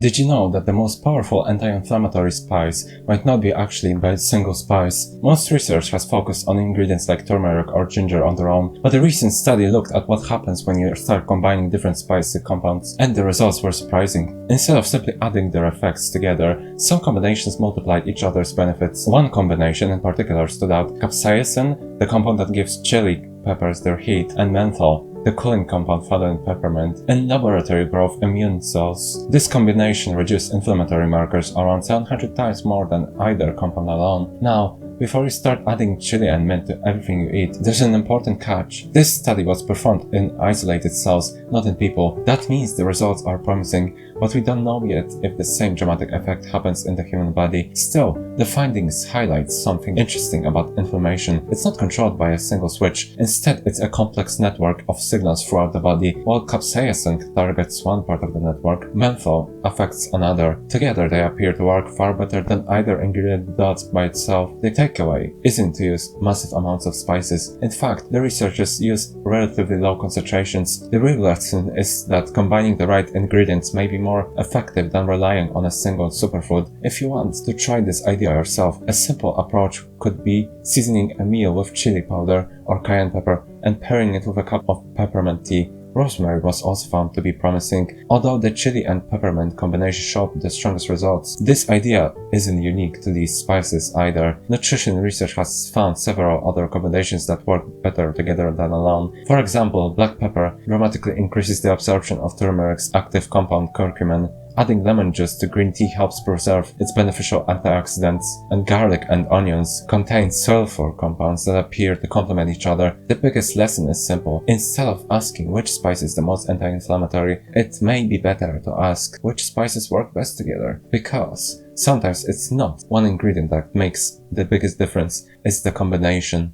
Did you know that the most powerful anti-inflammatory spice might not be actually by a single spice? Most research has focused on ingredients like turmeric or ginger on their own, but a recent study looked at what happens when you start combining different spicy compounds, and the results were surprising. Instead of simply adding their effects together, some combinations multiplied each other's benefits. One combination in particular stood out: capsaicin, the compound that gives chili peppers their heat, and menthol, the cooling compound found in peppermint, in laboratory growth immune cells. This combination reduced inflammatory markers around 700 times more than either compound alone. Now, before you start adding chili and mint to everything you eat, there's an important catch. This study was performed in isolated cells, not in people. That means the results are promising, but we don't know yet if the same dramatic effect happens in the human body. Still, the findings highlight something interesting about inflammation. It's not controlled by a single switch. Instead, it's a complex network of signals throughout the body. While capsaicin targets one part of the network, menthol affects another. Together, they appear to work far better than either ingredient does by itself. The takeaway isn't to use massive amounts of spices. In fact, the researchers used relatively low concentrations. The real lesson is that combining the right ingredients may be more effective than relying on a single superfood. If you want to try this idea yourself, a simple approach could be seasoning a meal with chili powder or cayenne pepper and pairing it with a cup of peppermint tea. Rosemary was also found to be promising, although the chili and peppermint combination showed the strongest results. This idea isn't unique to these spices either. Nutrition research has found several other combinations that work better together than alone. For example, black pepper dramatically increases the absorption of turmeric's active compound curcumin. Adding lemon juice to green tea helps preserve its beneficial antioxidants, and garlic and onions contain sulfur compounds that appear to complement each other. The biggest lesson is simple. Instead of asking which spice is the most anti-inflammatory, it may be better to ask which spices work best together, because sometimes it's not one ingredient that makes the biggest difference, it's the combination.